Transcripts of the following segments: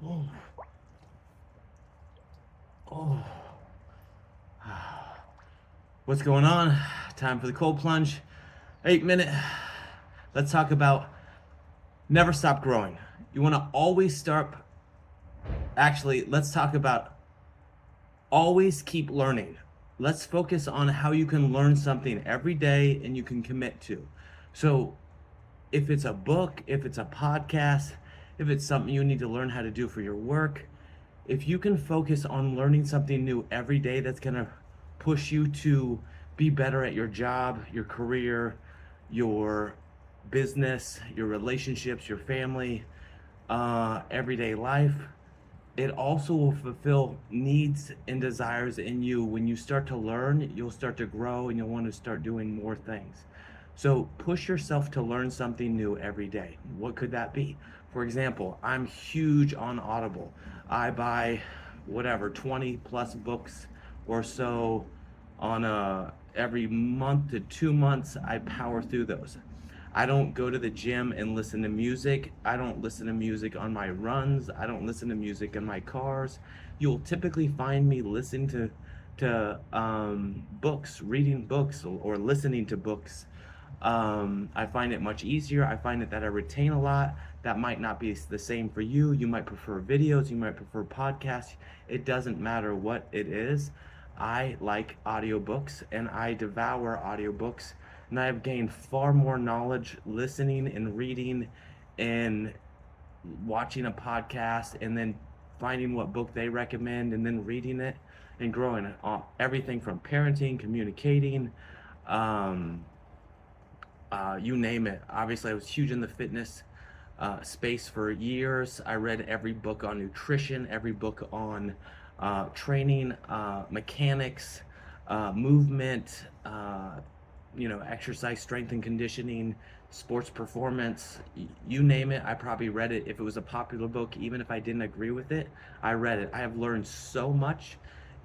Oh, oh. What's going on? Time for the cold plunge. 8 minute. Let's talk about never stop growing. You want to always start. Actually, let's talk about always keep learning. Let's focus on how you can learn something every day and you can commit to. So, if it's a book, if it's a podcast, if it's something you need to learn how to do for your work, if you can focus on learning something new every day, that's going to push you to be better at your job, your career, your business, your relationships, your family, everyday life. It also will fulfill needs and desires in you. When you start to learn, you'll start to grow and you'll want to start doing more things. So push yourself to learn something new every day. What could that be? For example, I'm huge on Audible. I buy whatever 20 plus books or so on a every month to 2 months. I power through those. I don't go to the gym and listen to music. I don't listen to music on my runs. I don't listen to music in my cars. You'll typically find me listening to books, reading books, or listening to books. I find it much easier. I find it that I retain a lot. That might not be the same for you. You might prefer videos. You might prefer podcasts. It doesn't matter what it is. I like audiobooks and I devour audiobooks, and I have gained far more knowledge listening and reading and watching a podcast and then finding what book they recommend and then reading it and growing everything from parenting, communicating, um, you name it. Obviously, I was huge in the fitness space for years. I read every book on nutrition, every book on training, mechanics, movement, exercise, strength and conditioning, sports performance. You name it, I probably read it. If it was a popular book, even if I didn't agree with it, I read it. I have learned so much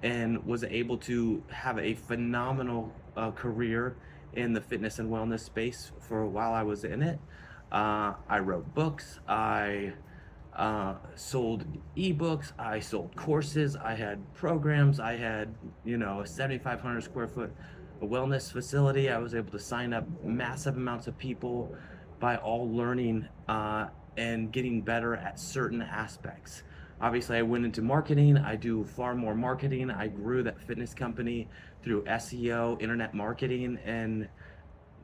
and was able to have a phenomenal career in the fitness and wellness space for a while I was in it. I wrote books. I sold ebooks. I sold courses. I had programs. I had, a 7,500 square foot wellness facility. I was able to sign up massive amounts of people by all learning and getting better at certain aspects. Obviously, I went into marketing. I do far more marketing. I grew that fitness company through SEO, internet marketing, and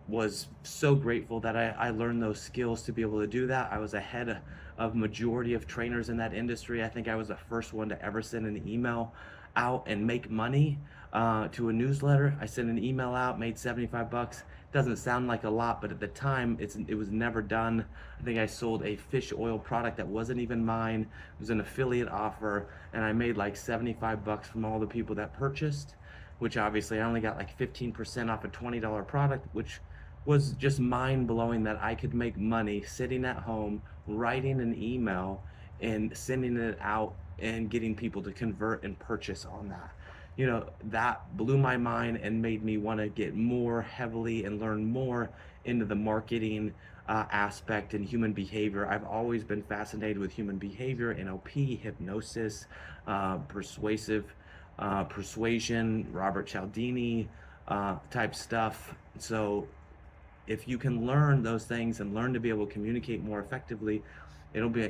was so grateful that I learned those skills to be able to do that. I was ahead of majority of trainers in that industry. I think I was the first one to ever send an email out and make money to a newsletter. I sent an email out, made 75 bucks. Doesn't sound like a lot, but at the time it was never done. I think I sold a fish oil product that wasn't even mine. It was an affiliate offer, and I made like 75 bucks from all the people that purchased, which obviously I only got like 15% off a $20 product, which was just mind blowing that I could make money sitting at home, writing an email and sending it out and getting people to convert and purchase on that. That blew my mind and made me want to get more heavily and learn more into the marketing aspect and human behavior. I've always been fascinated with human behavior, NLP, hypnosis, persuasion, Robert Cialdini type stuff. So if you can learn those things and learn to be able to communicate more effectively,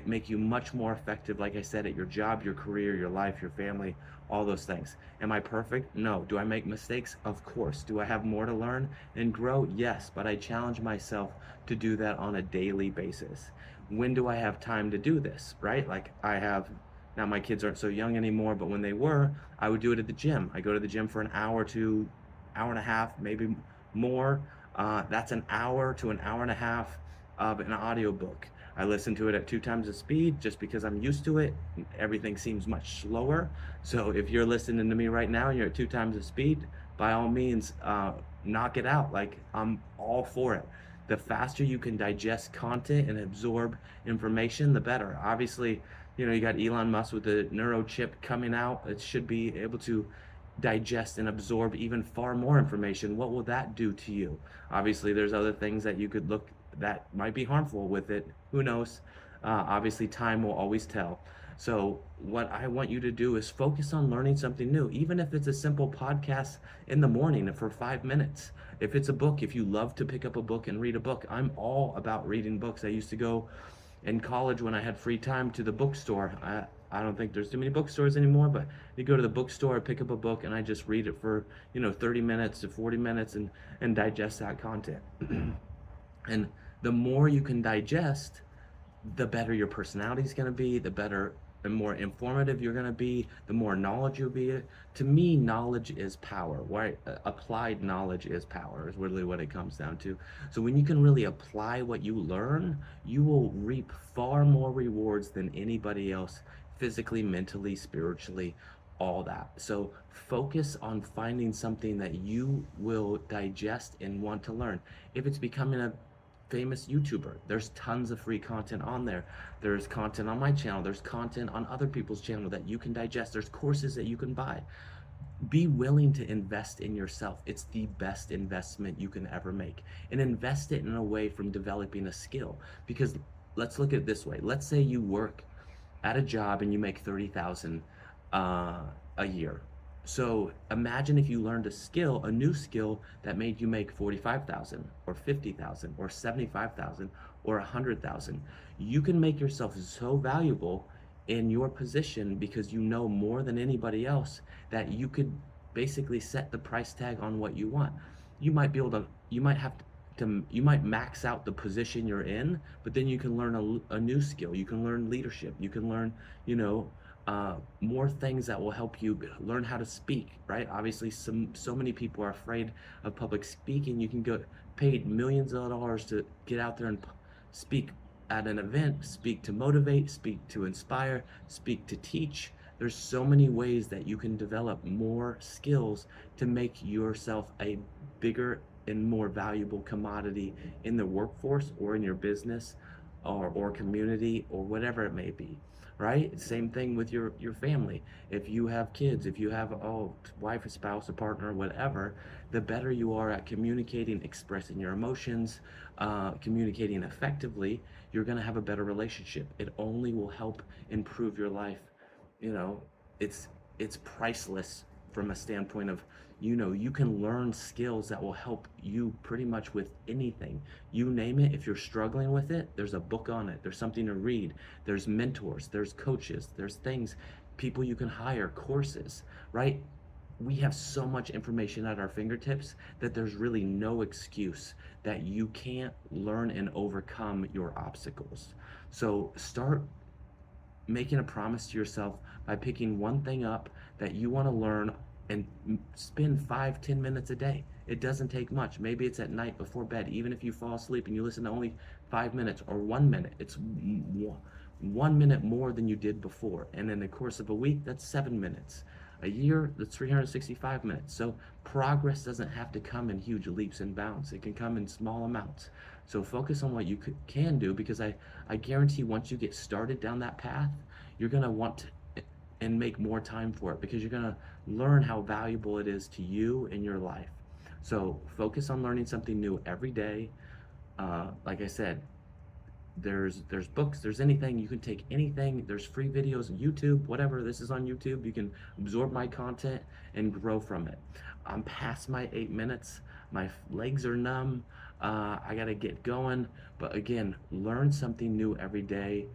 make you much more effective, like I said, at your job, your career, your life, your family, all those things. Am I perfect? No. Do I make mistakes? Of course. Do I have more to learn and grow? Yes, but I challenge myself to do that on a daily basis. When do I have time to do this, right? Like I have now, my kids aren't so young anymore, but when they were, I would do it at the gym. I go to the gym for an hour to hour and a half, maybe more. That's an hour to an hour and a half of an audiobook. I listen to it at 2 times the speed just because I'm used to it. Everything seems much slower. So if you're listening to me right now and you're at 2 times the speed, by all means, knock it out. Like, I'm all for it. The faster you can digest content and absorb information, the better. Obviously, you got Elon Musk with the neuro chip coming out. It should be able to digest and absorb even far more information. What will that do to you? Obviously, there's other things that you could look that might be harmful with it. Who knows? Obviously, time will always tell. So, what I want you to do is focus on learning something new, even if it's a simple podcast in the morning for 5 minutes. If it's a book, if you love to pick up a book and read a book, I'm all about reading books. I used to go in college when I had free time to the bookstore. I don't think there's too many bookstores anymore, but you go to the bookstore, pick up a book, and I just read it for 30 minutes to 40 minutes and digest that content. And the more you can digest, the better your personality is going to be, the better and more informative you're going to be, the more knowledge you'll be. To me, knowledge is power, right? Applied knowledge is power, is really what it comes down to. So when you can really apply what you learn, you will reap far more rewards than anybody else, physically, mentally, spiritually, all that. So focus on finding something that you will digest and want to learn. If it's becoming a famous YouTuber, there's tons of free content on there. There's content on my channel, there's content on other people's channel that you can digest, there's courses that you can buy. Be willing to invest in yourself. It's the best investment you can ever make, and invest it in a way from developing a skill. Because let's look at it this way. Let's say you work at a job and you make 30,000 a year. So imagine if you learned a new skill that made you make 45,000 or 50,000 or 75,000 or 100,000. You can make yourself so valuable in your position because you know more than anybody else that you could basically set the price tag on what you want. You might be able to, you might max out the position you're in, but then you can learn a new skill. You can learn leadership. You can learn, more things that will help you learn how to speak, right? Obviously, so many people are afraid of public speaking. You can go paid millions of dollars to get out there and speak at an event, speak to motivate, speak to inspire, speak to teach. There's so many ways that you can develop more skills to make yourself a bigger and more valuable commodity in the workforce or in your business or community or whatever it may be, right? Same thing with your family. If you have kids, if you have a wife, a spouse, a partner, whatever, the better you are at communicating, expressing your emotions, communicating effectively, you're going to have a better relationship. It only will help improve your life. you know it's priceless from a standpoint of you can learn skills that will help you pretty much with anything. You name it. If you're struggling with it, there's a book on it, there's something to read, there's mentors, there's coaches, there's things, people you can hire, courses, right? We have so much information at our fingertips that there's really no excuse that you can't learn and overcome your obstacles. So start making a promise to yourself by picking one thing up that you want to learn and spend 5-10 minutes a day. It doesn't take much. Maybe it's at night before bed. Even if you fall asleep and you listen to only 5 minutes or 1 minute, it's 1 minute more than you did before. And in the course of a week, that's 7 minutes. A year, that's 365 minutes. So progress doesn't have to come in huge leaps and bounds. It can come in small amounts. So focus on what you can do, because I guarantee once you get started down that path, you're going to want to and make more time for it, because you're going to learn how valuable it is to you in your life. So focus on learning something new every day. Like I said, there's books, there's anything, you can take anything, there's free videos on YouTube, whatever. This is on YouTube. You can absorb my content and grow from it. I'm past my 8 minutes. My legs are numb. I gotta get going. But again, learn something new every day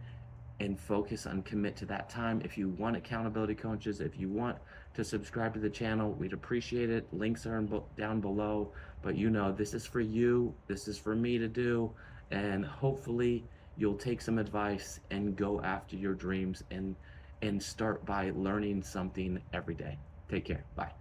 and focus on commit to that time. If you want accountability coaches, if you want to subscribe to the channel, we'd appreciate it. Links are down below. But this is for you, this is for me to do, and hopefully you'll take some advice and go after your dreams and start by learning something every day. Take care. Bye.